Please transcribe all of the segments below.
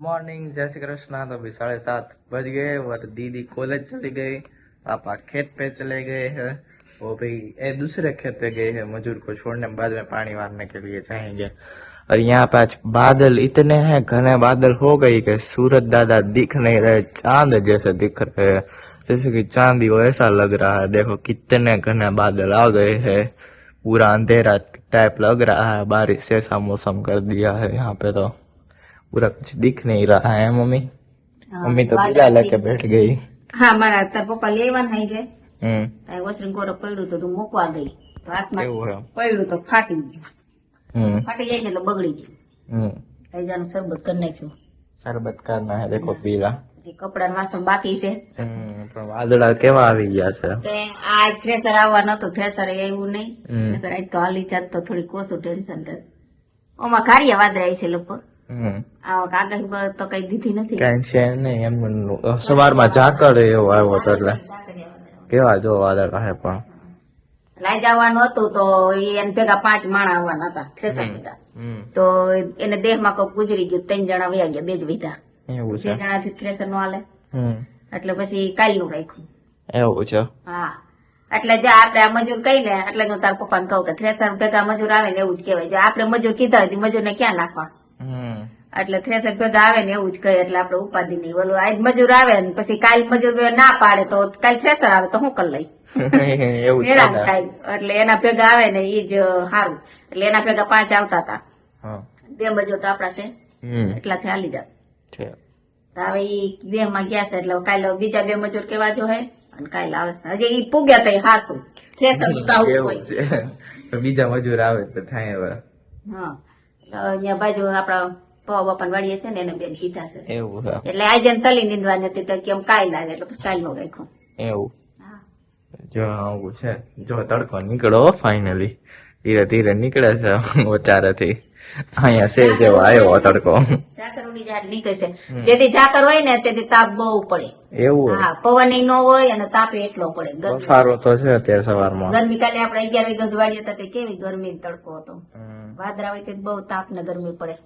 Morning, जय श्री कृष्णा। तो अभी 7:30 बज गए और दीदी कॉलेज चली गई, पापा खेत पे चले गए हैं। वो भी दूसरे खेत पे गए हैं मजूर को छोड़ने, बाद में पानी मारने के लिए जाएंगे। और यहाँ पे आज बादल इतने हैं, घने बादल हो गई कि सूरज दादा दिख नहीं रहे, चांद जैसे दिख रहे हैं, जैसे कि चांदी हो ऐसा लग रहा है। देखो कितने घने बादल आ गए हैं, पूरा अंधेरा टाइप लग रहा है, बारिश जैसा मौसम कर दिया है यहाँ पे। तो पूरा कुछ दिख नहीं रहा है। मम्मी मम्मी तो पीला लेके बैठ गई। હા મારા તાર પપ્પા લેવાના હાઈ જાય વોશિંગ કોરો પડ્યું તો મૂકવા ગઈ તો હાથમાં પડ્યું તો ફાટી ગયું ફાટી જાય ને એટલે બગડી ગયું હૈજાનું શરબત કરી નાખ્યું શરબત કરના હે દેખો પીલા જે કપડા વાસણ બાકી છે પણ વાદળા કેવા આવી ગયા છે તે આ થ્રેસર આવવા નતું થ્રેસર આવ્યું નહીં નકર આજ તો હાલી જાત તો થોડી કોસું ટેન્શન રહે ઓમાં કાર્ય વાદળાય છે લોકો આગાહી તો કઈ દીધી નથી કઈ છે નહીં એમ સવારમાં ઝાકળ એવો આવ્યો હતો એટલે કેવા જો વાદળ હે પણ લાઈ જવાનું હતું તો એને ભેગા 5 માણા આવવાના હતા થ્રેસર ભેગા તો એને દેહમાં કોઈ ગુજરી ગયું 3 જણા વયા ગયા 2 જ વીઘા એવું 2 જણાથી થ્રેસર નો હાલે એટલે પછી કાલનું રાખ્યું એવું છે હા એટલે જો આપણે આ મજૂર કહીને એટલે હું તારા પપ્પાને કહું કે થ્રેસર ભેગા મજૂર આવે ને એવું જ કહેવાય. જો આપણે મજૂર કીધા હોય તો મજૂરને ક્યાં નાખવા, એટલે થ્રેસર ભેગા આવે ને એવું જ કહે. એટલે આપણે ઉપાધિ નહીં. ઓલું આજ મજૂર આવે ને પછી કાલ મજૂર ના પાડે તો કાલ થ્રેસર આવે તો હું કરી લઈ હેરાન થાય. એટલે એના ભેગા આવે ને એ જ સારું. એટલે એના ભેગા 5 આવતા હતા, 2 મજૂર તો આપડા છે એટલાથી હાલી જાત. હવે ઈ દેહમાં ગયા છે એટલે કાલે બીજા 2 મજૂર કેવા જો હે અને કાલે આવે છે. હજી ઈ પૂગ્યા તો હાસું થ્રેસર બીજા મજૂર આવે તો થાય. હવે હા અહીંયા બાજુ આપડા પવા બાપા વાડીએ છે ને એને બેન કીધા છે એવું. એટલે આજે તલી નીંદવાની હતી તો કેમ કાલ આવે એટલે પછી કાલ નું રાખ્યું એવું. જો આવું છે, જો તડકો નીકળો ફાઇનલી ધીરે ધીરે નીકળે છે વચારેથી. અહીંયા છે જેવો આવ્યો તડકો. ઝાકર ઉડી જાય નીકળશે. જેથી ઝાકર હોય ને તેથી તાપ બહુ પડે. એવું. હા પવન ન હોય અને તાપે એટલો પડે. સારો તો છે અત્યારે સવારમાં. ગરમી કાલે આપણે 11 વાગે વાડી હતા તે કેવી ગરમી તડકો હતો. વાદળા હોય તે બહુ તાપ ને ગરમી પડે.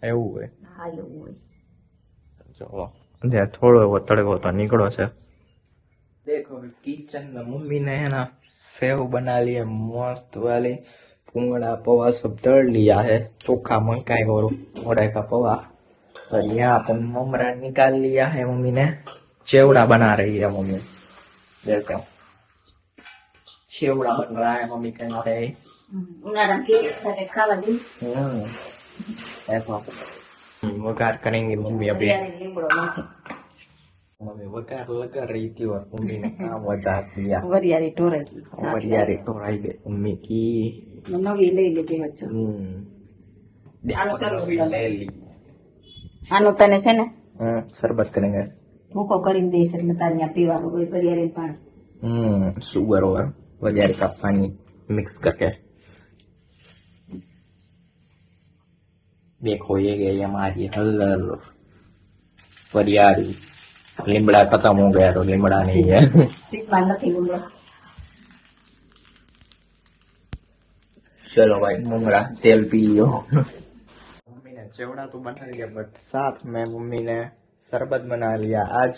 એવું હોય. હા એવું હોય. જો ત્યાં થોડો એવો તડકો તો નીકળો છે. देखो किचन में मम्मी ने है ना सेव बना लिए मस्त वाली, पुंगड़ा पवा सब तल लिया है, चोखा मकाई और मोड़े का पवा. और यहाँ पर ममरा निकाल लिया है मम्मी ने. चेवड़ा बना रही है मम्मी. देखो चेवड़ा बन रहा है मम्मी के नारे. देखो वघार करेंगे मम्मी अभी. मम्मी वघार लगा रही थी और मम्मी ने काम बता दिया. वरियारी टोराई गई मम्मी की. नवी ले लीધી વચ્ચે. ले ली. આનો તને છે ને शरबत करेंगे. ભૂકો કરીને દઈશ એટલે તારે ત્યાં પીવાનું હોય વરિયારી પાણી. शुगर और वरियारी का पानी मिक्स करके. देखो ये गई हमारी हल्लर वरियारी. लीमड़ा खत्म हो गया तो लीमड़ा नहीं है. चलो भाई मुमरा तेल पी लो. मम्मी ने चेवड़ा तो बना लिया बट साथ में मम्मी ने शरबत बना लिया. आज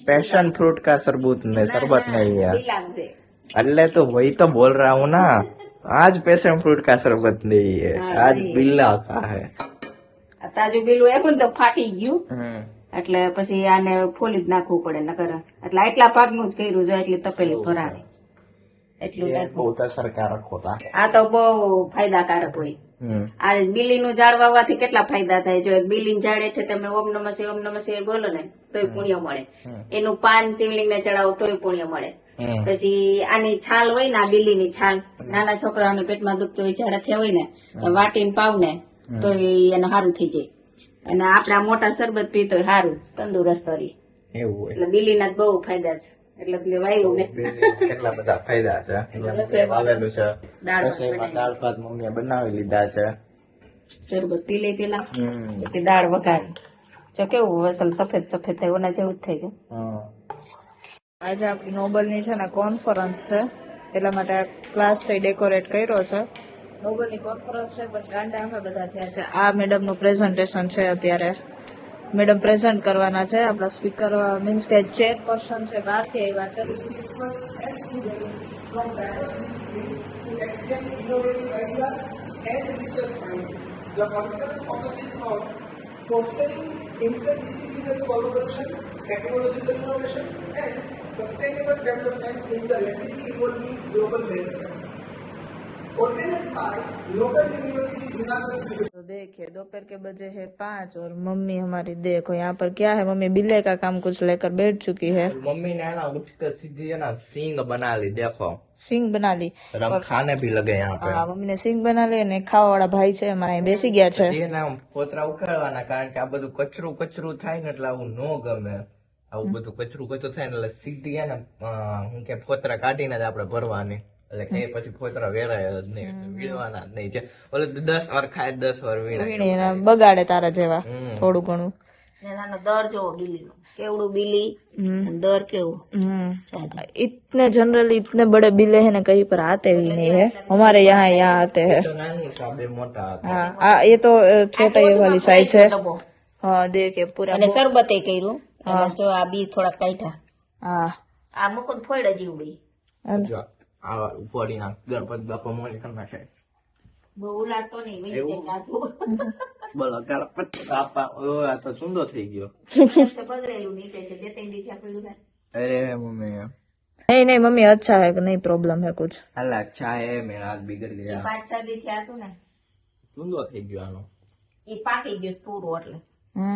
पैशन फ्रूट का शरबत नहीं है. अल्ले तो वही तो बोल रहा हूँ ना, आज पैशन फ्रूट का शरबत नहीं है, आज बिल्ला का है. તાજુ બીલું આવ્યું તો ફાટી ગયું એટલે પછી આને ફોલી જ નાખવું પડે નકર. એટલે આટલા ભાગનું જ કર્યું જો એટલી તપેલી ભરાવે એટલું. બહુ અસરકારક હોતા. આ તો બહુ ફાયદાકારક હોય. આ બીલીનું ઝાડ વાવવાથી કેટલા ફાયદા થાય. જો બીલીનું ઝાડ એટલે તમે ઓમ નમઃ શિવાય બોલો ને તોય પુણ્ય મળે. એનું પાન શિવલિંગ ને ચડાવો તોય પુણ્ય મળે. પછી આની છાલ હોય ને, આ બીલીની છાલ નાના છોકરાઓને પેટમાં દુખતું હોય, ઝાડા થયા હોય ને વાટીને પાવ ને તો એને સારું થઈ જાય. અને આપડા મોટા શરબત પીતો સારું તંદુરસ્ત રહી. એવું. એટલે બીલીના બહુ ફાયદા છે. એટલે મેં વાવ્યું ને કેટલા બધા ફાયદા છે. વાવેલું છે. દાળ ભાત મમ્મીએ બનાવી લીધા છે. શરબત પી લે પેલા પછી દાળ વઘારી. જો કેવું અસલ સફેદ સફેદ થાય ઓના જેવું જ થઈ જાય. આજે આપણી નોબલની છે ને કોન્ફરન્સ છે, એટલા માટે ક્લાસ ડેકોરેટ કર્યો છે. નોબલની કોન્ફરન્સ છે પણ ગાંડા આખા બધા થયા છે. આ મેડમનું પ્રેઝન્ટેશન છે અત્યારે. મેડમ પ્રેઝન્ટ કરવાના છે. આપણા સ્પીકર મીન્સ કે ચેરપર્સન છે બહારથી આવ્યા છે. experts and students from diverse disciplines to exchange innovative ideas and research findings. The conference focuses on fostering interdisciplinary collaboration, technological innovation, and sustainable development in the rapidly evolving global landscape. Organized by local university Junagadh. तो देखिए दोपहर के बजे है 5 और mummy हमारी देखो यहाँ पर क्या है. मम्मी बिल्ले का काम कुछ लेकर बैठ चुकी है. मम्मी ने ना उठकर सीधी है ना सींग बना ली, देखो सींग बना ली. और हम खाने भी लगे यहाँ पे. हाँ मम्मी ने सींग बना ली અને ખાવા વાળા ભાઈ છે અમારા અહીં બેસી ગયા છે. એ ના પોતરા ઉખાડવાના, કારણ કે આ બધું કચરું કચરું થાય ને એટલે આવું ન ગમે. આવું બધું કચરું કચરું થાય ને એટલે સીધી હે ને હું કે પોતરા કાઢીને જ આપણે ભરવાની, એટલે કે પછી પોતરા વેરાય જ નહીં, વીણવાના જ નહીં. જે ઓલે 10 વાર ખાય 10 વાર વીણાય. વીણીને બગાડે તારા જેવા થોડું ઘણું. નાનો દર જોવો બિલ્લી કેવડું બિલ્લી અને દર કેવું. इतने जनरली इतने बड़े बिल्ले हैं ना कहीं पर आते भी नहीं है. हमारे यहाँ आते हैं. તો નાનું છે, બે મોટા હતા. हाँ ये तो छोटा ये वाली साइज है. ડબ્બો. हाँ देखिए पूरा અને સરબતે કર્યું. અને જો આ બી થોડાક કાઢ્યા. हाँ આ મુકુંદ ફોડ જીવડી જો આ ઉપાડીને ગણપતિ બાપા મોની કરી નાખે. બહુ ઉલાડતો નહીં વહી જાય નાખું. બોલો ગણપતિ બાપા. ઓ આ તો ચૂંદો થઈ ગયો. બગડેલું નીચે છે 2-3 દી થયા પડ્યું છે. અરે મમ્મી नहीं नहीं मम्मी अच्छा है नहीं प्रॉब्लम है कुछ. अल्लाह अच्छा है, मेरा हाथ बिगड़ गया. 5-6 દી થયા હતું ને चूंदो થઈ ગયો આનો. એ પાકી ગયું પૂરું એટલે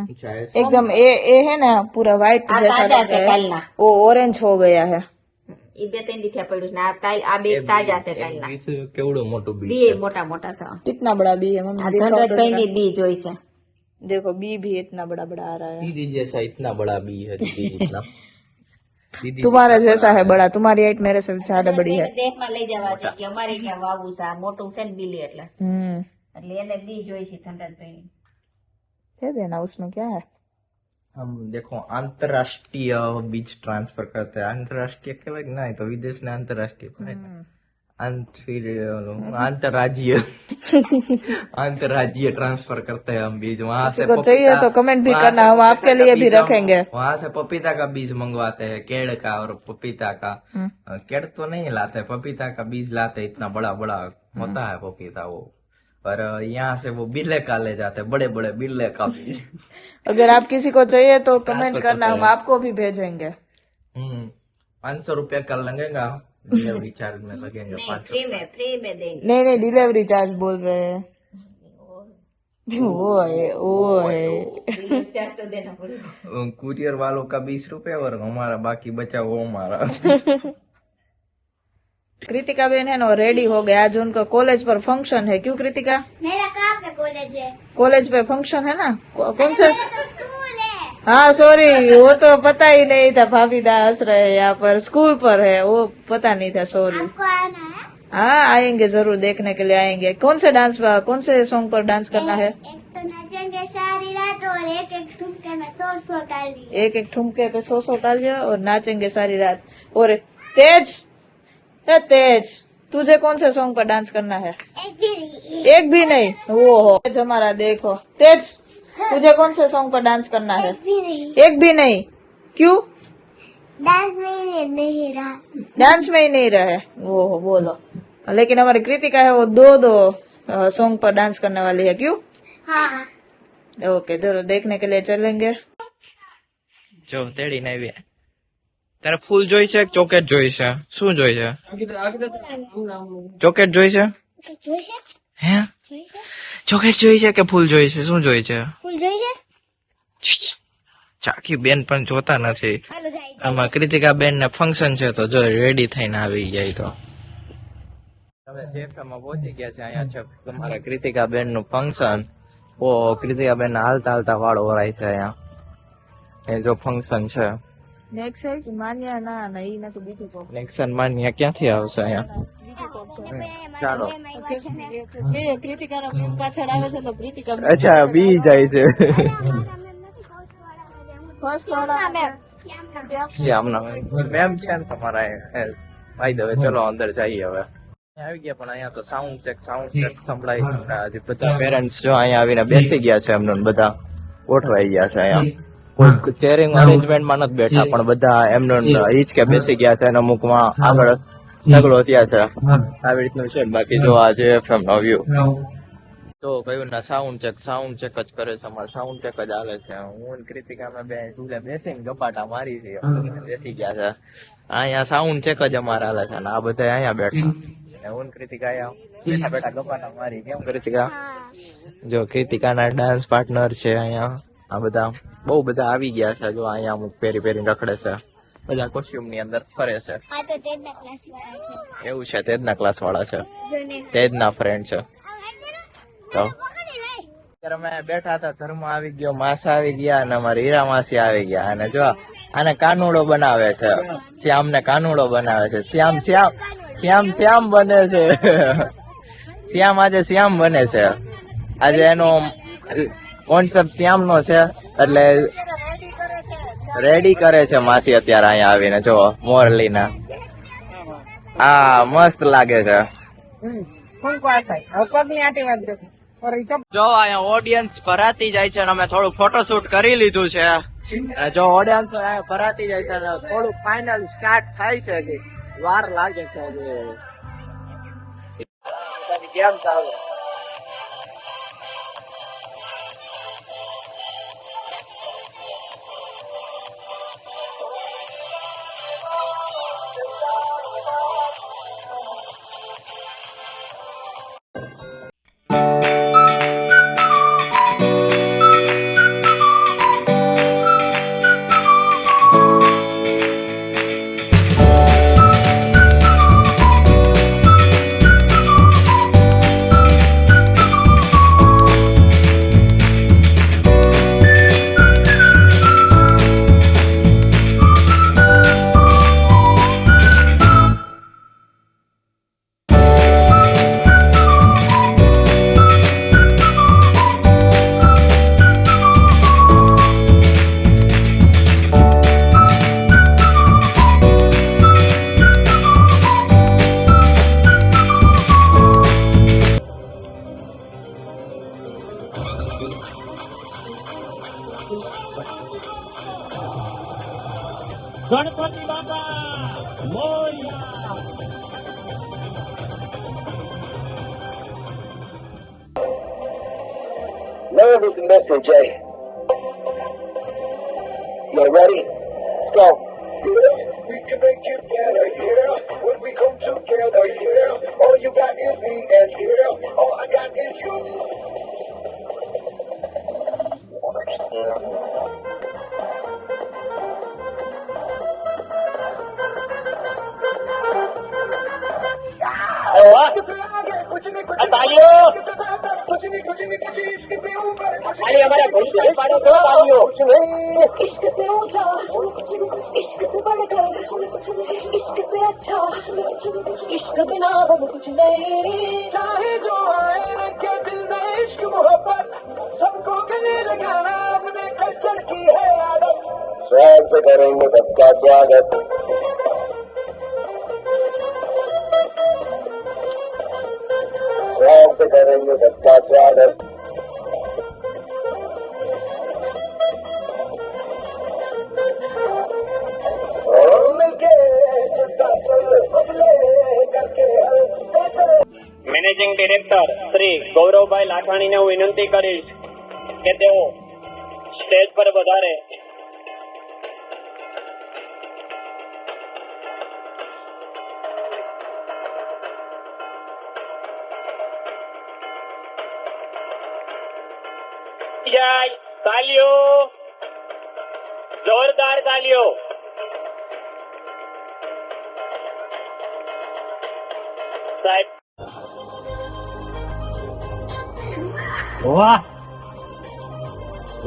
अच्छा है. एकदम ये है ना पूरा व्हाइट આ जैसा તાજા लगता છે है. કાલના. वो ऑरेंज हो गया है. એ 2-3 દી થયા પડ્યું છે ને આ બે તાજા છે કાલના. બીજું કેવડું મોટું બી બી મોટા મોટા છે. कितना बड़ा बी है આ मम्मी दिखाओ ધનરાજભાઈ तो ની બી જોઈ છે. देखो बी भी इतना बड़ा बड़ा आ रहा है. दीदी जैसा इतना बड़ा बी है. दीदी जितना दीदी तुम्हारे जैसा है बड़ा. तुम्हारी हाइट मेरे से ज्यादा बड़ी है. દેશમાં લઈ જવા છે કે અમારે ત્યાં વાવું છે આ મોટું છે ને બિલી એટલે हम्म એટલે એને બી જોઈ છે ધનરાજભાઈ ની. दे देना उसमें क्या है. हम देखो अंतरराष्ट्रीय बीज ट्रांसफर करते हैं. अंतरराष्ट्रीय कहवाय कि नहीं तो विदेश ने अंतरराष्ट्रीय कहवाय ने. अंतरराज्यीय अंतरराज्यीय ट्रांसफर करते हैं हम बीज. वहाँ से किसी को चाहिए तो कमेंट भी करना, हम आपके लिए भी रखेंगे. वहाँ से पपीता का बीज मंगवाते हैं, केड़ का और पपीता का. केड़ तो नहीं लाते, पपीता का बीज लाते. इतना बड़ा बड़ा होता है पपीता वो. पर यहाँ से वो बिल्ले का ले जाते हैं, बड़े बड़े बिल्ले का बीज. अगर आप किसी को चाहिए तो कमेंट ट्रांसफर करना, करते हम हैं. आपको भी भेजेंगे. 500 रुपया कर लगेगा. डिलीवरी चार्ज में लगेंगे नहीं 500. फ्री में देंगे. नहीं नहीं डिलीवरी चार्ज बोल रहे हैं. वो है डिलीवरी चार्ज तो देना पड़ेगा. कुरियर वालों का 20 रुपए और हमारा बाकी बचा वो हमारा. कृतिका बहन है ना रेडी हो गया. आज उनका कॉलेज पर फंक्शन है. क्यों कृतिका? मेरा कहाँ पे कॉलेज है? कॉलेज पे फंक्शन है ना. कौन से? मेरा तो स्कूल है. हाँ सॉरी वो तो पता ही नहीं था. भाभी दा हंस रहे हैं यहाँ पर. स्कूल पर है वो पता नहीं था. सॉरी. आपको आना है? हाँ आएंगे जरूर, देखने के लिए आएंगे. कौन से सॉन्ग पर डांस करना है? एक तो नाचेंगे सारी रात और एक एक ठुमके में 100 ताली. एक एक ठुमके पे 100 तालियां और नाचेंगे सारी रात. और तेज तुझे कौन से सॉन्ग पर डांस करना है? एक भी नहीं. वो हो तेज हमारा देखो. तेज तुझे कौन से सॉन्ग पर डांस करना है? एक भी नहीं. क्यों? डांस में ही नहीं रहा. डांस में ही नहीं रहे. वो हो बोलो. लेकिन हमारी कृतिका है वो दो सॉन्ग पर डांस करने वाली है. क्यों? हाँ. ओके जरूर देखने के लिए चलेंगे. જો તેડીને આવ્યા. તારે ફૂલ જોઈ છે કે ચોકેટ જોઈ છે? શું જોઈ છે? ચોકેટ જોઈ છે? હે ચોકેટ જોઈ છે કે ફૂલ જોઈ છે? શું જોઈ છે? फूल જોઈએ? ચાકી બેન પણ જોતા નથી. હાલો જાય. આમાં કૃતિકા બેન ને ફંક્શન છે તો જો રેડી થઈને આવી જાય. તો તમે જેફમાં પહોંચી ગયા છે. અહીંયા છે તમારા કૃતિકા બેન નું ફંક્શન. ઓ કૃતિકા બેન હાલતા હાલતા વાળ ઓરાય છે અહીંયા. એ જો ફંક્શન છે. નેક્સ્ટ है कि मान्या ना ना ई ना तो बीजू को નેક્સન માન્યા ક્યાંથી આવશે અહીંયા? ચાલો. ये कृतिका નો ગ્રુપ પાછળ આવે છે તો कृतिका અચ્છા બી જાય છે. ફર્સ્ટ વાળા શ્યામના મેમ છે ને તમારા ભાઈ દવે. ચલો અંદર જઈએ હવે. આવી ગયા પણ અહીંયા તો સાઉન્ડ ચેક સંભળાય. હજી બધા પેરેન્ટ્સ જો અહીંયા આવીને બેસી ગયા છે એમને બધા. ગોઠવાઈ ગયા છે અહીંયા. કોઈ ચેરિંગ અરેન્જમેન્ટમાં નથી બેઠા, પણ બધા એમનો હિંચકે બેસી ગયા છે અને અમુકમાં આગળ ઢગલો થયા છે. આવી રીતનું છે. બાકી જો આ છે FM નો વ્યૂ. તો કયું ના સાઉન્ડ ચેક જ કરે છે. અમારે સાઉન્ડ ચેક જ હાલે છે. હું અને કૃતિકા અમે બે ઝૂલે બેસીને ગપાટા મારી છે, બેસી ગયા છે. અહીંયા સાઉન્ડ ચેક જ અમારે હાલે છે અને આ બધા અહીંયા બેઠા. અને હું અને કૃતિકા અહીંયા બેઠા ગપાટા મારી. કેમ કૃતિકા? જો કૃતિકાના ડાન્સ પાર્ટનર છે અહીંયા. આ બધા બહુ બધા આવી ગયા છે. જો અહીંયા અમુક પહેરીને રખડે છે. બધા કોસ્ટ્યુમ ની અંદર ફરે છે. આ તો તેના ક્લાસ વાળા છે. એવું છે? તેજના ક્લાસ વાળા છે. જોને તેજના ફ્રેન્ડ છે. તો અત્યારે અમે બેઠા હતા, ધર્મ આવી ગયો, માસા આવી ગયા અને અમારી હીરા માસી આવી ગયા. અને જો આને કાનુડો બનાવે છે. શ્યામ ને કાનુડો બનાવે છે. શ્યામ બને છે. શ્યામ આજે શ્યામ બને છે. આજે એનો કોન્સેપ્ટ શ્યામ નો છે, એટલે રેડી કરે છે માસી અત્યારે અહીંયા આવીને. જો મોરલીના આ મસ્ત લાગે છે. જો અહીંયા ઓડિયન્સ ભરાતી જાય છે અને અમે થોડું ફોટોશૂટ કરી લીધું છે. અને જો ઓડિયન્સ ભરાતી જાય છે અને થોડું ફાઇનલ સ્ટાર્ટ થાય છે. હજી વાર લાગે છે. કેમ ચાલે? ગણપતિ બાપા મોરયા. Love is the message, eh? You ready? Let's go. We can make it better, yeah. When we come together, yeah. All you got is me, and yeah, all I got is you. ખાલી અમારા ભવિષ્ય પાડો તો પાડ્યો. इश्क से ऊंचा इश्क से बढ़कर इश्क से अच्छा इश्क बिना हम कुछ नहीं. चाहे जो आए के दिल में इश्क मोहब्बत सबको गले लगाना अपने कल्चर की है आदत. स्वागत से करेंगे सबका स्वागत. स्वागत से करेंगे सबका स्वागत. મેનેજિંગ ડિરેક્ટર શ્રી ગૌરવભાઈ લાઠાણીને હું વિનંતી કરીશ કે તેઓ સ્ટેજ પર વધારે. તાલીઓ, જોરદાર તાલીઓ. સાહેબ વાહ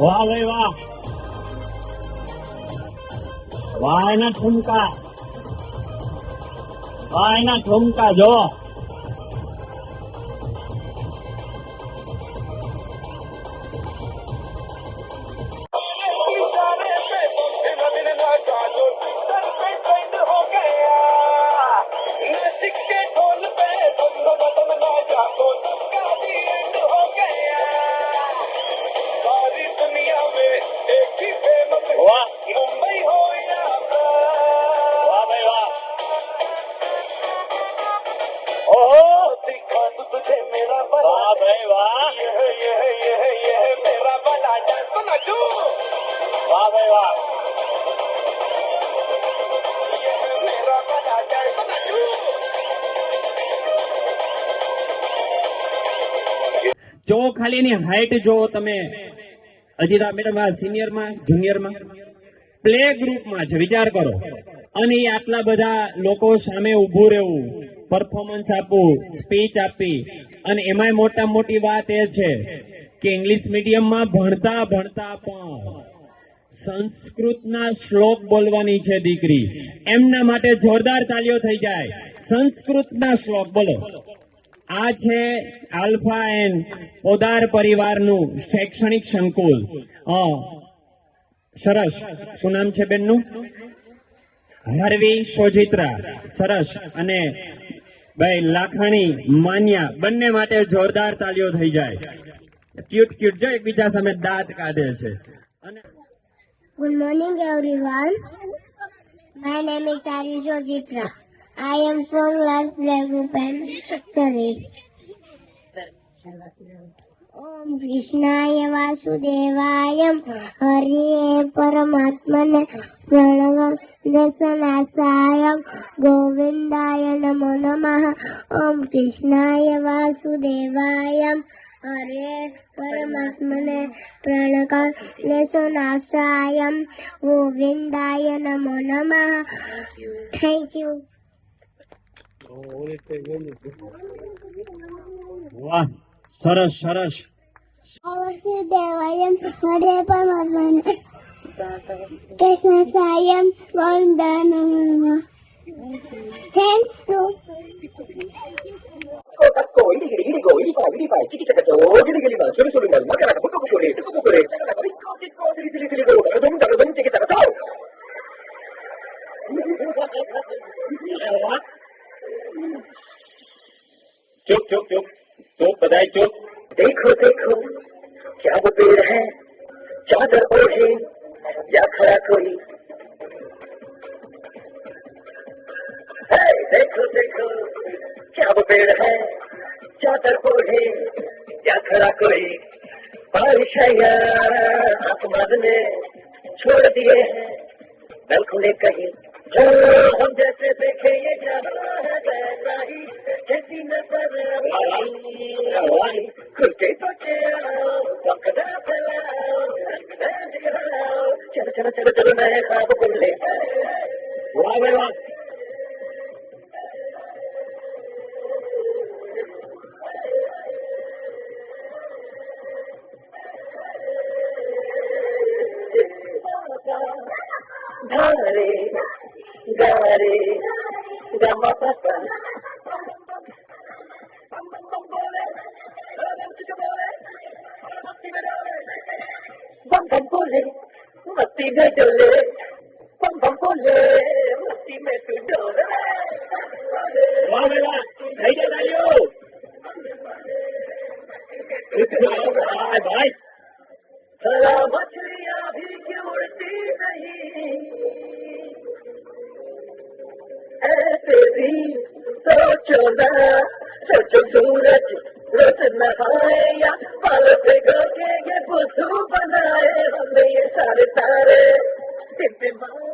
વાહ ભાઈ વાહ વાહ. એના ઠુમકા, વાહ એના ઠુમકા જો. दुनिया में વાહ मुंबई हो या વાહ ભાઈ વાહ ઓહો दिखा तो तुझे मेरा વાહ बला ભાઈ વાહ ये मेरा बला डांस तो नाचू વાહ ભાઈ વાહ ये मेरा बला डांस तो नाचू જો ખાલી એની હાઈટ જો તમે અજીતા મેડમ આ સિનિયરમાં જુનિયરમાં પ્લે ગ્રુપમાં છે વિચાર કરો અને એ આટલા બધા લોકો સામે ઊભું રહેવું પરફોર્મન્સ આપવું સ્પીચ આપી અને એમાંય મોટામાં મોટી વાત એ છે કે ઇંગ્લિશ મીડિયમમાં ભણતા ભણતા પણ સંસ્કૃતના શ્લોક બોલવાની છે દીકરી એમના માટે જોરદાર તાલીઓ થઈ જાય સંસ્કૃતના શ્લોક બોલો આ છે આલ્ફા એન્ડ પોદાર પરિવારનું શૈક્ષણિક સંકુલ સરસ શું નામ છે બેનનું હરવી શોજિત્રા સરસ અને ભાઈ લાખાણી માન્યા બંને માટે જોરદાર તાલીઓ થઈ જાય ક્યુટ ક્યુટ જો એકબીજા સામે દાંત કાઢે છે અને Good morning, everyone. My name is Arisho Chitra. I am from Last Playgroup and Surrey. Om Krishnaya Vasudevayam Hariye Paramatmane Pranavadeshanasayam Govindaya Namo Namaha Om Krishnaya Vasudevayam Hare Paramatmane Pranavadeshanasayam Govindaya Namo Namaha. Thank you. વાહ સરસ સરસ Vasudevayam Hare Paramatmane Pranavadeshanasayam Govindaya Namo Namaha. Thank you. Takko, ini pa, ciki caka co, gili pa, suri mal, makara buku re, caka rikko, sili do, dum, ciki caka co. ચૂપ ચૂપ ચૂપ ચૂપ બધાય ચૂપ देखो देखो क्या वो पेड़ है चादर ओढ़े या खड़ा कोई है देखो देखो क्या वो पेड़ है चादर ओढ़े या खड़ा कोई बारिश है यार आसमान ने छोड़ दिए हैं नल खुले कहीं हम जैसे देखे ये जहाँ है वैसा ही जैसी नजर आई खुल के सोचे कदम फैलाओ चलो चलो चलो चलो नए ख्वाब बुन ले વાહ ભાઈ વાહ धारे गारे गमा पसंद बम बम बोले मस्ती में डोले बम बम बोले मस्ती में तू डोले વાહ ભાઈ વાહ થઈ જાય તાલીઓ વાહ ભાઈ हरा मछलियां भी क्यों उड़ती नहीं ऐसे भी सोचो ना सोचो सूरज रोज नहाए या पाल भिगो के ये बुद्धू बनाए हमें ये सारे तारे टिमटिमाए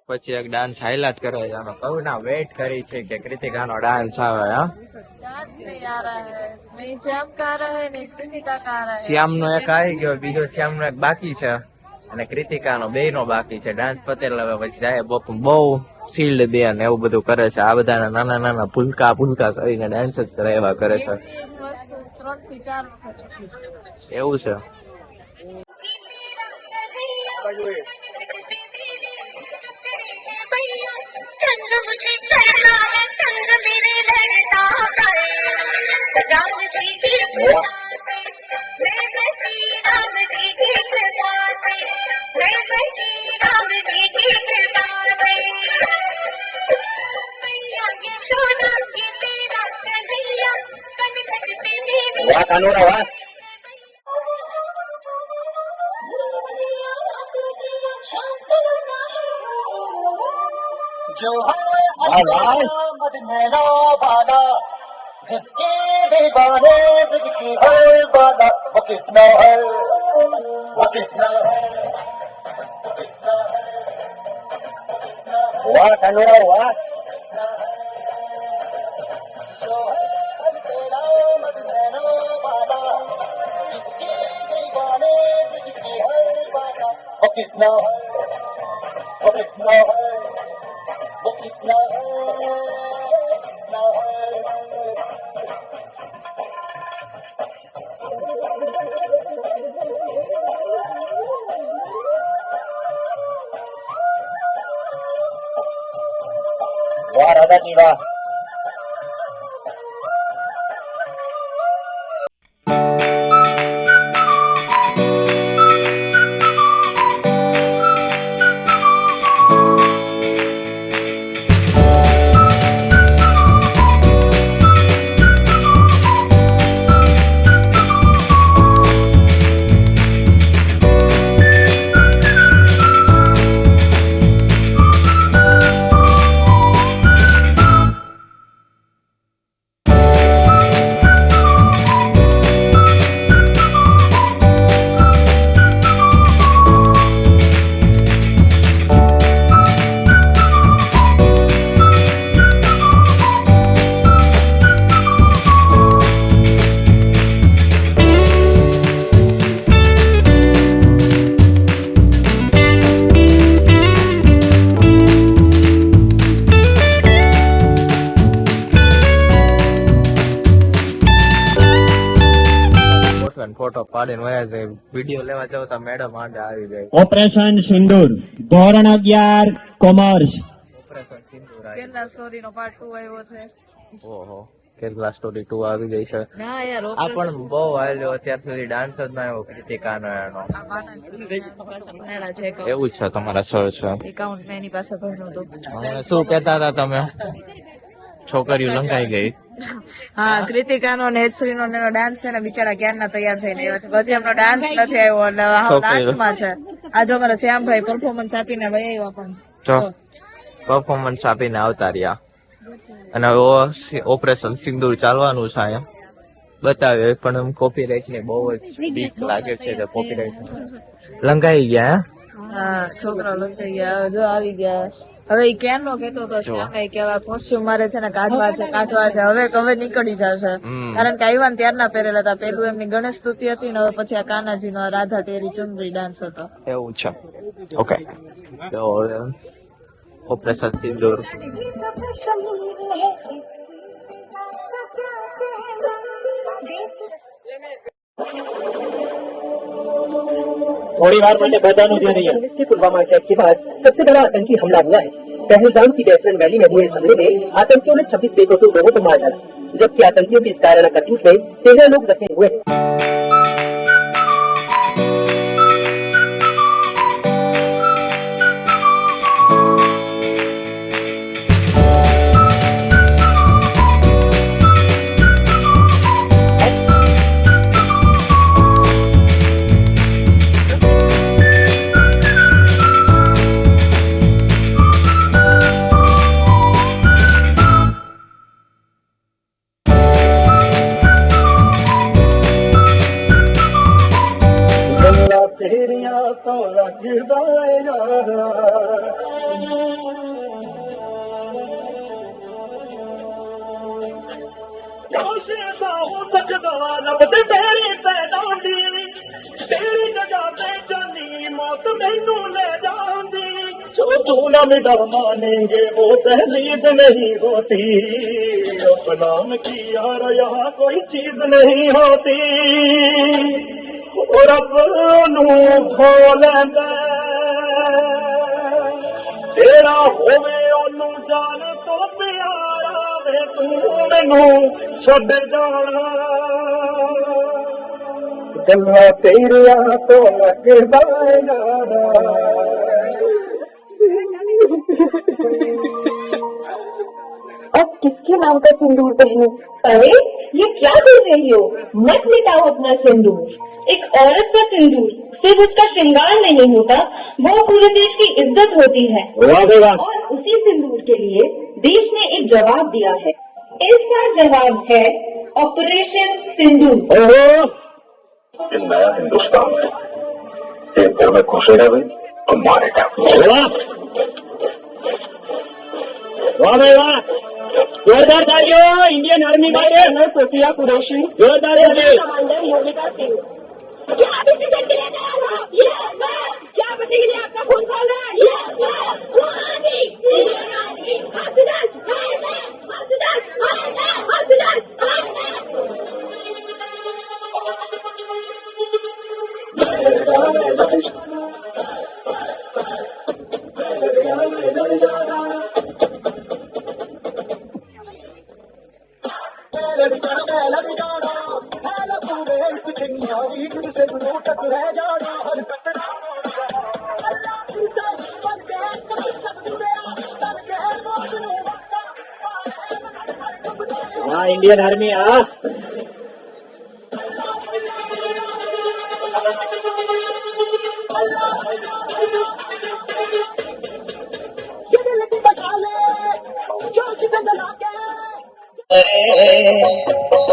પછી એક ડાન્સ હાઈલા જ કરે છે. કહું ના વેટ કરી છે કે કૃતિકાનો ડાન્સ આવે. હા डांस नहीं आ रहा है नहीं श्याम का आ रहा है नहीं कृतिका का आ रहा है શ્યામનો એક આવી ગયો, બીજો શ્યામનો એક બાકી છે અને કૃતિકાનો બેયનો બાકી છે. ડાન્સ પતે એટલે હવે પછી જાય બહુ શિલ્ડ દે ને એવું બધું કરે છે. આ બધાના નાના નાના ભૂલકા ભૂલકા કરીને ડાન્સ જ કરે એવા કરે છે. 3 થી 4 વખત એવું છે. વાહ કાનોડા વાહ. जो है मदनैना वाला जिसके दीवाने बिकती है वाला वो किसना है, वो किसना है, वो किसना है. वाह कानोड़ा वाह. जो है तेरा मदनैना वाला जिसके दीवाने बिकती है वाला वो किसना है, वो किसना है, वो किसना है, किसना है. वाह राधा जी वाह. ફોટો પાડીને વયા જાય. વિડીયો લેવા જાવ તો મેડમ આડે આવી જાય. ઓપરેશન સિંદૂર ધોરણ 11 કોમર્સ. ઓપરેશન સિંદૂર આવી. કેરલા સ્ટોરી નો પાર્ટ 2 આવ્યો છે. ઓહો કેરલા સ્ટોરી 2 આવી ગઈ છે. ના યાર આ પણ બહુ હાલ્યો અત્યાર સુધી ડાન્સ જ ના આવ્યો કૃતિકાનો એનો. ભણેલા છે એવું જ છે તમારા સર છે. એકાઉન્ટ મેં એની પાસે ભણ્યું હતું. હવે શું કહેતા હતા તમે? છોકરીઓ લંકાઈ ગઈ. હા કૃતિકાનો ને હેતશ્રીનો ને એનો ડાન્સ છે ને બિચારા ક્યારના તૈયાર થઈને આવ્યા છે. હજી એમનો ડાન્સ નથી આવ્યો એટલે લાસ્ટમાં છે. આજે અમારા શ્યામભાઈ પરફોર્મન્સ આપીને વહી આવ્યા પણ જો પરફોર્મન્સ આપીને આવતા રહ્યા. અને ઓપરેશન સિંદૂર ચાલવાનું છે અહીંયા બતાવે પણ એમ કોપીરાઇટ ને બહુ જ બીક લાગે છે. કોપીરાઇટ લંકાઈ ગયા. હા છોકરા લંકાઈ ગયા. જો આવી ગયા. હવે ઈ ક્યારનો કેતો હતો શ્યામભાઈ કેવા કોસ્ટ્યુમ મારે છે ને કાઢવા છે હવે નીકળી જશે. કારણ કે આવ્યા ને ત્યારના પહેરેલા હતા. પેલું એમની ગણેશ સ્તુતિ હતી ને હવે પછી આ કાનાજીનો રાધા તેરી ચુંદરી ડાન્સ હતો. એવું છે. ઓકે તો ઓપરેશન સિંદૂર थोड़ी बार मैंने बदानू दे रही है. इसके पुलवामा अटैक के बाद सबसे बड़ा आतंकी हमला हुआ है. पहलगाम की वेस्टर्न वैली में हुए इस हमले में आतंकियों ने 26 बेकसूर लोगों को मार डाला, जबकि आतंकियों की इस कायराना करतूत में 13 लोग जख्मी हुए हैं. तेरिया तो लगदा यारा ऐसा हो सकदा रब ते मेरी पैदांदी तेरी जगह ते जानी मौत मैनू ले जांदी. तू ना मिटा मानेंगे वो तहलीज नहीं होती, अपना में की यार यहाँ कोई चीज नहीं होती, और अपनू खोलेंदे जेड़ा होवे ओनू जान तो प्यारा वे तू मैनू छड्ड जाना, गल्ला तेरिया तो लगदा यारा। अब किसके नाम का सिंदूर पहनूं? अरे ये क्या कर रही हो? मत मिटाओ अपना सिंदूर। एक औरत का सिंदूर सिर्फ उसका श्रृंगार नहीं होता, वो पूरे देश की इज्जत होती है। और उसी सिंदूर के लिए देश ने एक जवाब दिया है। इसका जवाब है ऑपरेशन सिंदूर। ये नया हिंदुस्तान है, ये घर में घुसेगा भी और मारेगा। वाह भाई वाह, जोरदार तालियों इंडियन आर्मी का ये मैं सोफिया कुरैशी, जोरदार तालियों। कमांडर मोनिका सिंह। क्या अभी से जल्दी लेने आया था? Yes, ma'am. क्या बदले के लिए आपका खून खोल रहा है? Yes, ma'am. वो army, Indian army, hospital, hospital, हाँ इंडियन आर्मी हाँ।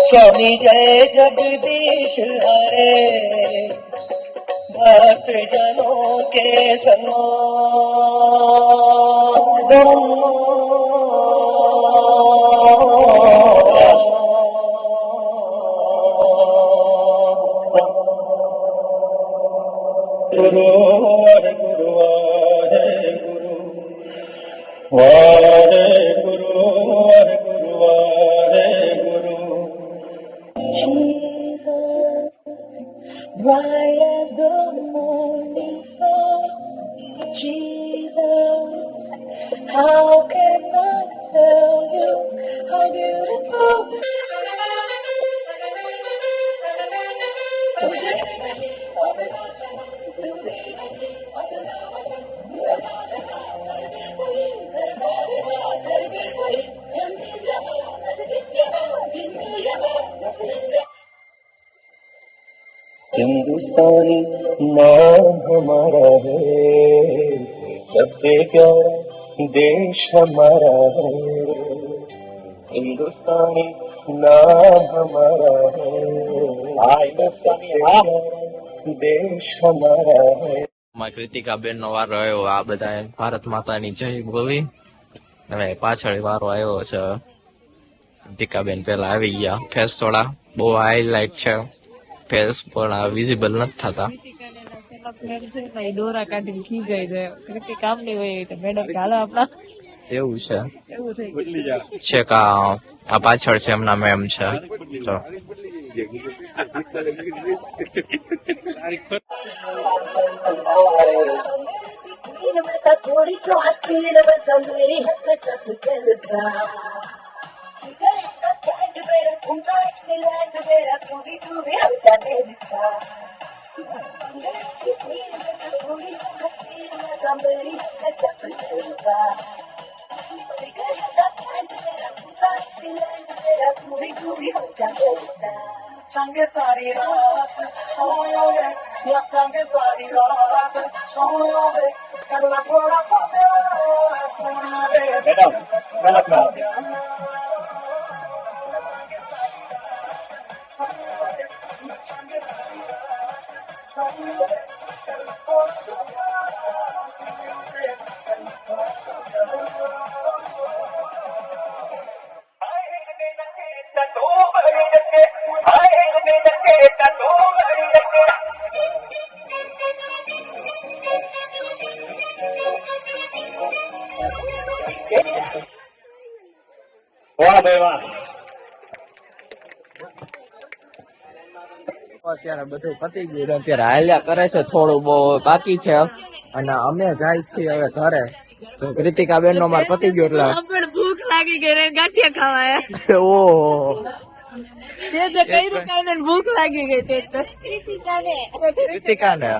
स्वामी जय जगदीश हरे, भक्त जनों के Guru Wahe Guru Wahe Guru Wahe Guru Wahe Guru Wahe Guru. Jesus, bright as the morning star. Jesus, how can I tell you how beautiful? हिंदुस्तानी नाम हमारा है, सबसे प्यारा देश हमारा है, हिंदुस्तानी नाम हमारा है, सबसे प्यारा देश हमारा है। કૃતિકા બેન નો વારો આવ્યો, આ બધા ભારત માતાની જય બોલી હવે પાછળ વારો આવ્યો છે. કૃતિકા બેન પેલા આવી ગયા, ફેસ થોડા બહુ હાઈલાઇટ છે, ફેસ પણ વિઝિબલ નથી થતા. દોરા કાઢીને ખીજાઈ જાય, કૃતિક કામ નહીં હોય તો મેડમ હાલો આપણા એવું છે એવું થઈ ગયું. છેક આ પાછળ છે એમના મેમ છે. તો थोड़ी सी हसीन बता मेरी हक सब गलता कैंट मेरा ठुमका एक्सीलेंट मेरा तू भी हो जाने दिशा थोड़ी सी हसीन बता मेरी हक सब गलता कैंट मेरा ठुमका एक्सीलेंट मेरा तू भी हो जाने दिशा संगे सारी रात सोयोगे या संगे सारी रात सोयोगे करना थोड़ा सा मैडम गलत ना ધન્યવાદ. અત્યારે બધું પતી ગયું છે. અત્યારે હાલ્યા કરે છે, થોડું બહુ બાકી છે અને અમે જાય છીએ હવે ઘરે. તો કૃતિકા બેન નો માર પતી ગયો એટલે પણ ભૂખ લાગી ગઈ રે ગાંઠિયા ખાવા ઓહો તે જે કર્યું કાંઈ ને ભૂખ લાગી ગઈ તે તો. કૃતિકા ને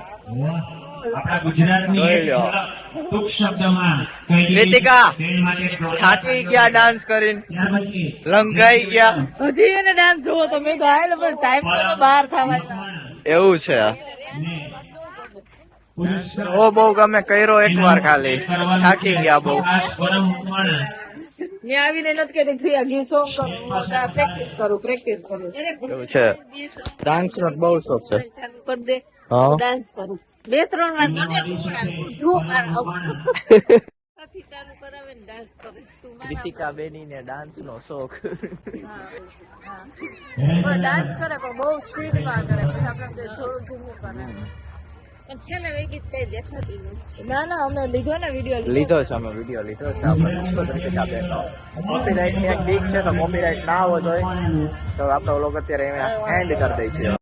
આપણા ગુજરાતની જોઈ એક લો. ઝલક ટૂંક શબ્દમાં કહી દીધી. કૃતિકા તેની માટે જોરદાર થાકી ગયા ડાન્સ કરીને, ત્યાર પછી લંઘાઈ ગયા. હજી એને ડાન્સ જોવો તો મેં ગાયેલ પણ ટાઈમ તો બહાર થવાનો. એવું છે. પુરસ્કાર ઓ બહુ ગમે કર્યો એકવાર ખાલી, થાકી ગયા બહુ. ખાસ ગરમ ઉપમાન મેં આવીને નથી કહેતી થયા ગઈ સોંગ કરું પ્રેક્ટિસ કરું એવું છે. ડાન્સ નો બહુ શોખ છે. ચાલુ કરી દે હા ડાન્સ કરું 2-3 વાર જો મારા નથી ચાલુ કરાવે ને ડાન્સ કરે તું મારા કૃતિકા બેની ને ડાન્સ નો શોખ. ડાન્સ કરે પણ બહુ સ્પીડમાં કરે પછી આપણે થોડું ધીમું કરે પણ છેલ્લે વેગી કઈ દેખાતી નથી. ના અમે લીધો ને વિડીયો લીધો છે, અમે વિડીયો લીધો છે આપણે કૃતિકા બેન નો. કોપીરાઇટ ની એક બીક છે તો કોપીરાઇટ ના આવવો જોઈએ તો આપણે લોક અત્યારે એન્ડ કરી દઈએ છીએ.